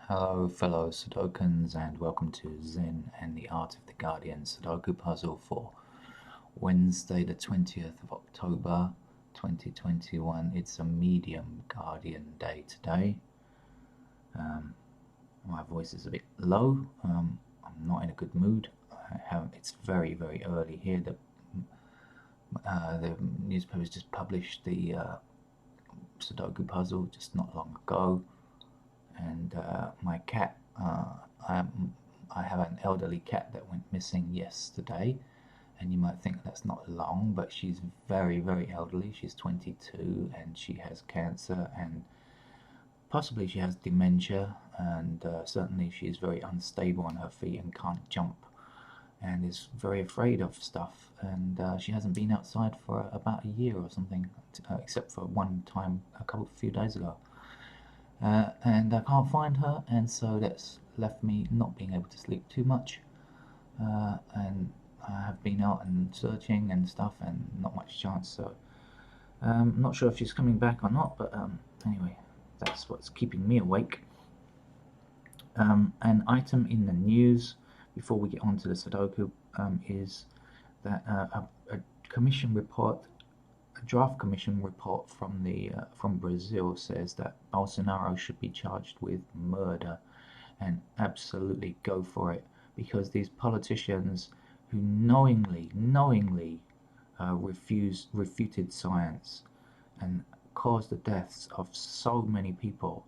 Hello, fellow Sudokans, and welcome to Zen and the Art of the Guardian Sudoku puzzle for Wednesday, the 20th of October 2021. It's a medium Guardian day today. My voice is a bit low. I'm not in a good mood. It's very, very early here. The newspapers just published the Sudoku puzzle just not long ago. And my cat, I have an elderly cat that went missing yesterday, and you might think that's not long, but she's very, very elderly. She's 22 and she has cancer, and possibly she has dementia, and certainly she's very unstable on her feet and can't jump, and is very afraid of stuff. And she hasn't been outside for about a year or something, except for one time a few days ago. And I can't find her, and so that's left me not being able to sleep too much. And I have been out and searching and stuff, and not much chance. So I'm not sure if she's coming back or not. But anyway, that's what's keeping me awake. An item in the news before we get on to the Sudoku is that a commission report. A draft commission report from Brazil says that Bolsonaro should be charged with murder, and absolutely go for it, because these politicians who knowingly refuted science and caused the deaths of so many people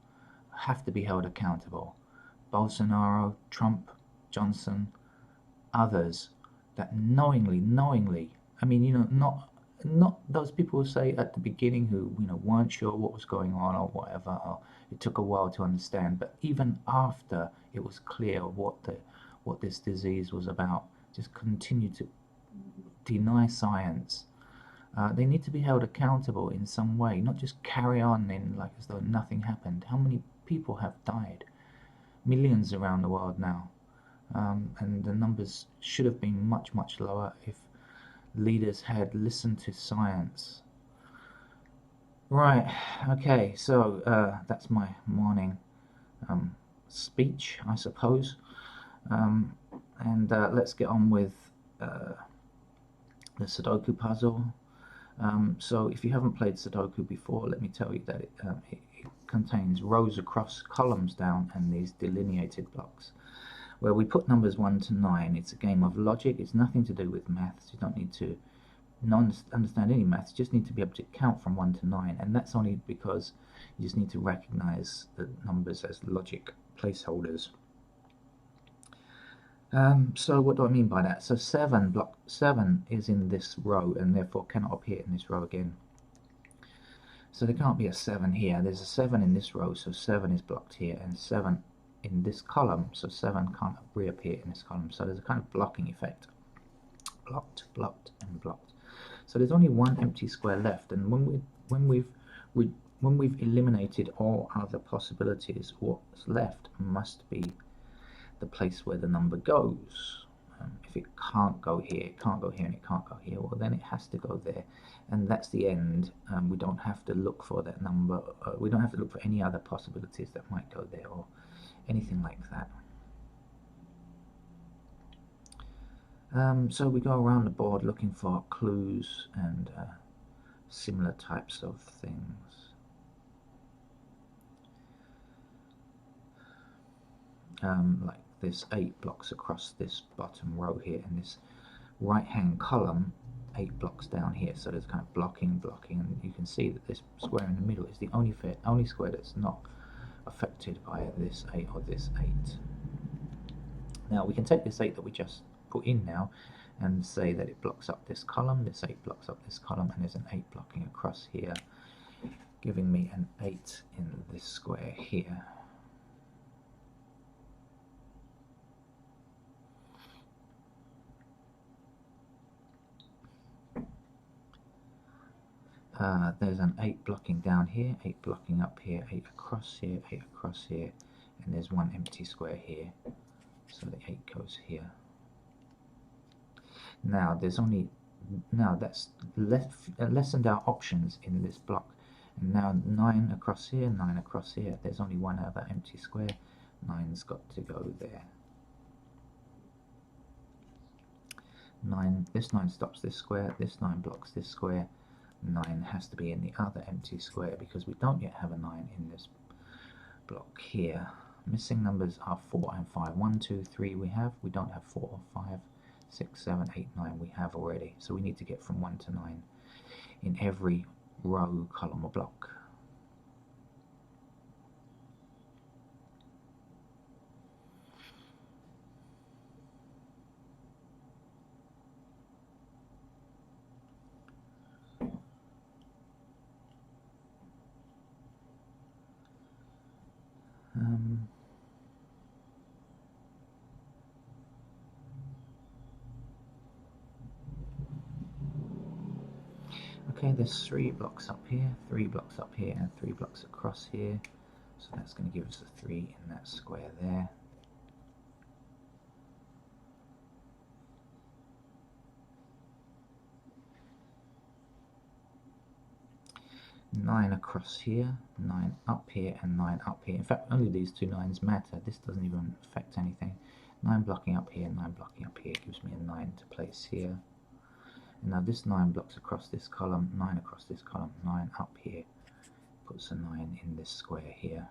have to be held accountable. Bolsonaro, Trump, Johnson, others that knowingly, I mean, not those people who say at the beginning who weren't sure what was going on or whatever, or it took a while to understand, but even after it was clear what this disease was about, just continue to deny science. They need to be held accountable in some way, not just carry on in like as though nothing happened. How many people have died? Millions around the world now, and the numbers should have been much lower if leaders had listened to science. Right, okay, so that's my morning speech, I suppose. And let's get on with the Sudoku puzzle. So if you haven't played Sudoku before, let me tell you that it contains rows across, columns down, and these delineated blocks, where we put numbers 1 to 9. It's a game of logic. It's nothing to do with maths. You don't need to understand any maths. You just need to be able to count from 1 to 9, and that's only because you just need to recognize the numbers as logic placeholders. So what do I mean by that? So block 7 is in this row and therefore cannot appear in this row again. So there can't be a 7 here. There's a 7 in this row, so 7 is blocked here, and 7 in this column, so 7 can't reappear in this column. So there's a kind of blocking effect. Blocked, and blocked. So there's only one empty square left, and when we've eliminated all other possibilities, what's left must be the place where the number goes. If it can't go here, it can't go here, and it can't go here, well then it has to go there, and that's the end. We don't have to look for that number. We don't have to look for any other possibilities that might go there or anything like that. So we go around the board looking for clues and similar types of things. Like there's 8 blocks across this bottom row here, and this right hand column 8 blocks down here, so there's kind of blocking, and you can see that this square in the middle is the only square that's not affected by this 8 or this 8. Now we can take this 8 that we just put in now and say that it blocks up this column, this 8 blocks up this column, and there's an 8 blocking across here, giving me an 8 in this square here. There's an 8 blocking down here, 8 blocking up here, 8 across here, 8 across here, and there's one empty square here, so the 8 goes here. Now that's lessened our options in this block, and now 9 across here, 9 across here. There's only one other empty square, 9's got to go there. 9, this 9 stops this square, this 9 blocks this square, 9 has to be in the other empty square because we don't yet have a 9 in this block here. Missing numbers are 4 and 5. 1, 2, 3 we have. We don't have 4 or 5. 6, 7, 8, 9 we have already. So we need to get from 1 to 9 in every row, column or block. Okay, there's 3 blocks up here, 3 blocks up here, and 3 blocks across here. So that's going to give us a 3 in that square there. Nine across here, 9 up here, and 9 up here. In fact, only these two 9s matter. This doesn't even affect anything. 9 blocking up here, 9 blocking up here gives me a 9 to place here. And now this 9 blocks across this column, 9 across this column, 9 up here puts a 9 in this square here.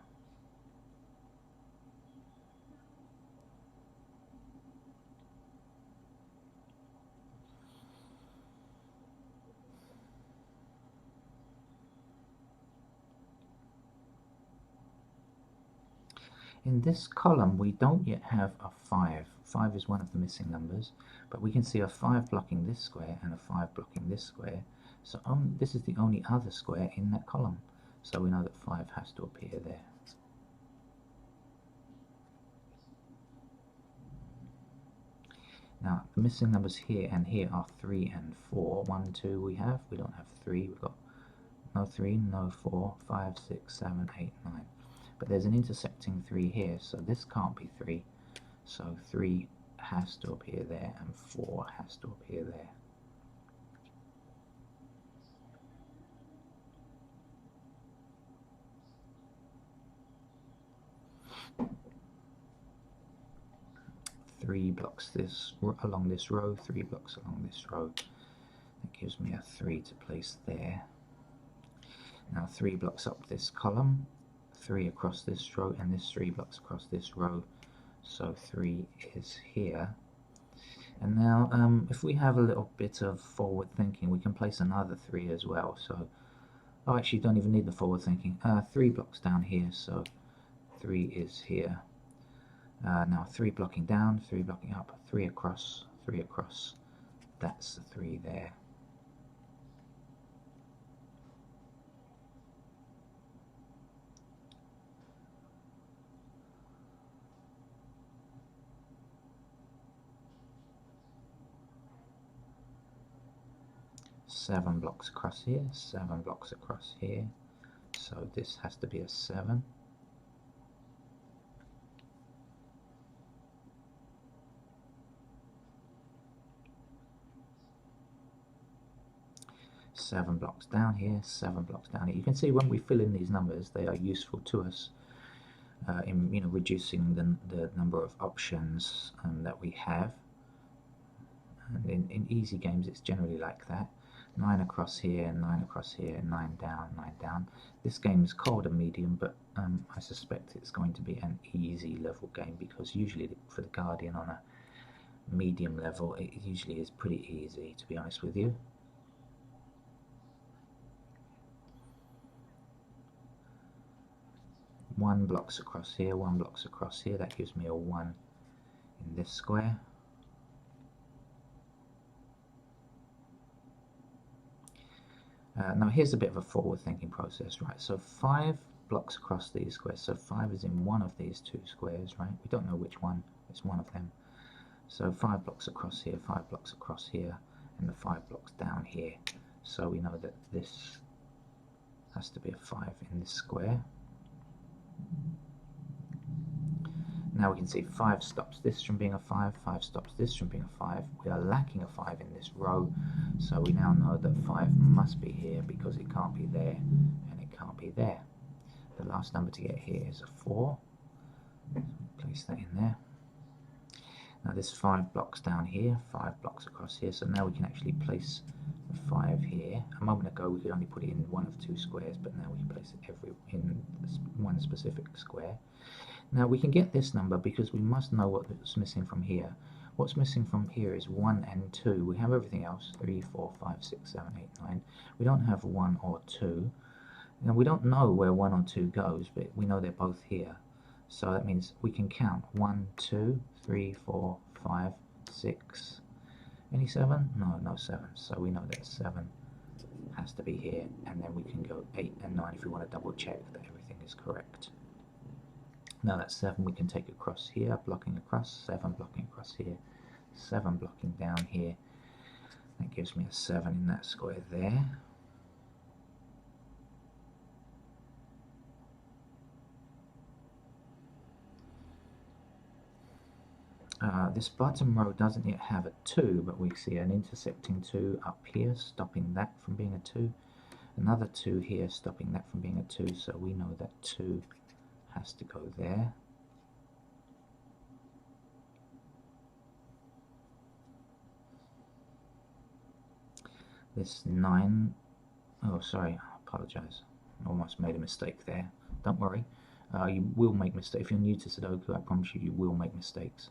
In this column we don't yet have a 5. 5 is one of the missing numbers, but we can see a 5 blocking this square and a 5 blocking this square. So this is the only other square in that column. So we know that 5 has to appear there. Now the missing numbers here and here are 3 and 4. 1, 2 we have. We don't have 3. We've got no 3, no 4, 5, 6, 7, 8, 9. But there's an intersecting 3 here, so this can't be 3. So 3 has to appear there and 4 has to appear there. Three blocks this along this row, 3 blocks along this row. That gives me a 3 to place there. Now 3 blocks up this column, 3 across this row, and this 3 blocks across this row. So 3 is here. And now if we have a little bit of forward thinking, we can place another 3 as well. So, oh, actually don't even need the forward thinking. 3 blocks down here, so 3 is here. Now 3 blocking down, 3 blocking up, 3 across, 3 across. That's the 3 there. Seven blocks across here, 7 blocks across here. So this has to be a 7. Seven blocks down here, 7 blocks down here. You can see when we fill in these numbers, they are useful to us in reducing the number of options that we have. And in easy games, it's generally like that. 9 across here, 9 across here, 9 down, 9 down. This game is called a medium, but I suspect it's going to be an easy level game because usually for the Guardian on a medium level, it usually is pretty easy, to be honest with you. One blocks across here, 1 blocks across here. That gives me a 1 in this square. Now here's a bit of a forward thinking process, right? So 5 blocks across these squares, so 5 is in one of these 2 squares, right? We don't know which one, it's one of them. So 5 blocks across here, 5 blocks across here, and the 5 blocks down here. So we know that this has to be a 5 in this square. Now we can see 5 stops this from being a 5, 5 stops this from being a 5. We are lacking a 5 in this row, so we now know that 5 must be here because it can't be there and it can't be there. The last number to get here is a 4. Place that in there. Now there's 5 blocks down here, 5 blocks across here, so now we can actually place the 5 here. A moment ago we could only put it in one of 2 squares, but now we can place it in one specific square. Now we can get this number because we must know what's missing from here. What's missing from here is 1 and 2. We have everything else, 3, 4, 5, 6, 7, 8, 9. We don't have 1 or 2. Now we don't know where 1 or 2 goes, but we know they're both here. So that means we can count 1, 2, 3, 4, 5, 6. Any 7? No, no 7. So we know that 7 has to be here, and then we can go 8 and 9 if we want to double check that everything is correct. Now that 7 we can take across here, blocking across, 7 blocking across here, 7 blocking down here. That gives me a 7 in that square there. This bottom row doesn't yet have a 2, but we see an intersecting 2 up here, stopping that from being a 2. Another 2 here, stopping that from being a 2, so we know that 2 has to go there. This 9, oh sorry, I apologize, I almost made a mistake there. Don't worry, you will make mistakes. If you're new to Sudoku, I promise you, you will make mistakes.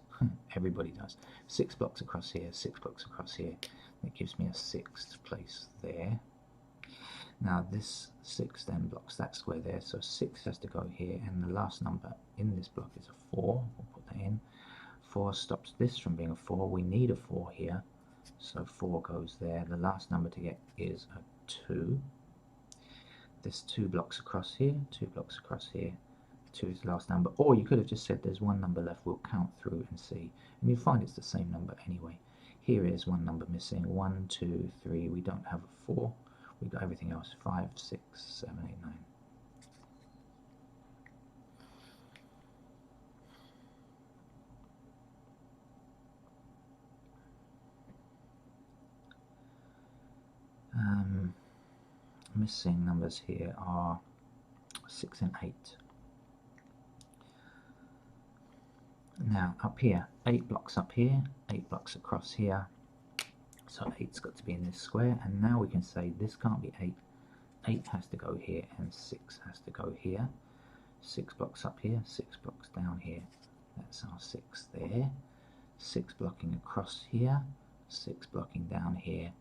Everybody does. 6 blocks across here, 6 blocks across here. That gives me a 6th place there. Now this 6 then blocks that square there, so 6 has to go here, and the last number in this block is a 4. We'll put that in. 4 stops this from being a 4. We need a 4 here, so 4 goes there. The last number to get is a 2. There's 2 blocks across here, 2 blocks across here. 2 is the last number, or you could have just said there's 1 number left. We'll count through and see, and you'll find it's the same number anyway. Here is 1 number missing, 1, 2, 3. We don't have a 4. We've got everything else, 5, 6, 7, 8, 9. Missing numbers here are 6 and 8. Now up here, 8 blocks up here, 8 blocks across here, so 8's got to be in this square, and now we can say this can't be 8. 8 has to go here, and 6 has to go here. 6 blocks up here, 6 blocks down here. That's our 6 there. 6 blocking across here, 6 blocking down here.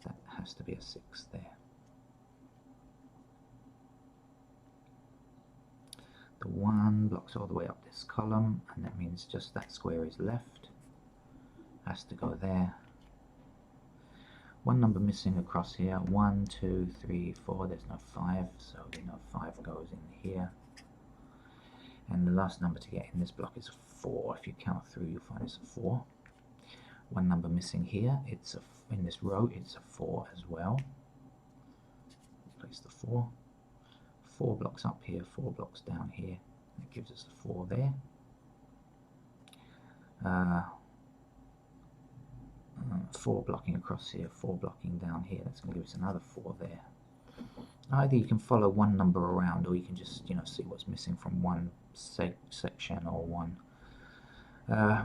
That has to be a 6 there. The 1 blocks all the way up this column, and that means just that square is left. Has to go there. 1 number missing across here. 1, 2, 3, 4. There's no 5, so we know 5 goes in here. And the last number to get in this block is a 4. If you count through, you'll find it's a 4. 1 number missing here. It's in this row. It's a 4 as well. Place the 4. 4 blocks up here, 4 blocks down here. That gives us a 4 there. 4 blocking across here, 4 blocking down here. That's going to give us another 4 there. Either you can follow 1 number around, or you can just see what's missing from one section or one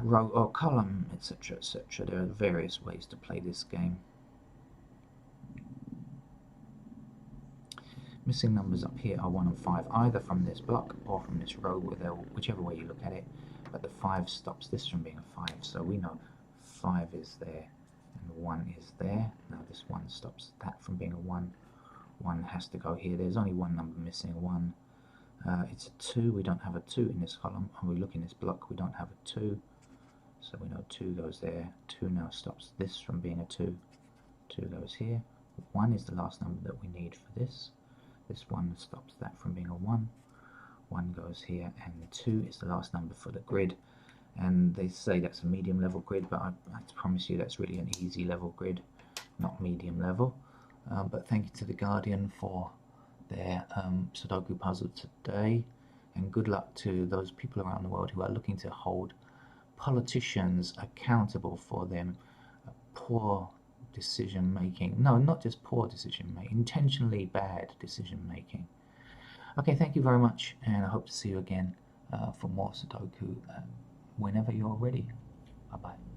row or column, etc., etc. There are various ways to play this game. Missing numbers up here are 1 and 5, either from this block or from this row, whichever way you look at it. But the 5 stops this from being a 5, so we know 5 is there and 1 is there. Now this 1 stops that from being a 1. 1 has to go here. There's only 1 number missing, 1. It's a 2. We don't have a 2 in this column. And we look in this block, we don't have a 2. So we know 2 goes there. 2 now stops this from being a 2. 2 goes here. 1 is the last number that we need for this. This 1 stops that from being a 1. 1 goes here, and 2 is the last number for the grid. And they say that's a medium level grid, but I promise you that's really an easy level grid, not medium level. But thank you to The Guardian for their Sudoku puzzle today, and good luck to those people around the world who are looking to hold politicians accountable for them poor decision making. No, not just poor decision making, intentionally bad decision making. Okay, thank you very much, and I hope to see you again for more Sudoku whenever you're ready. Bye bye.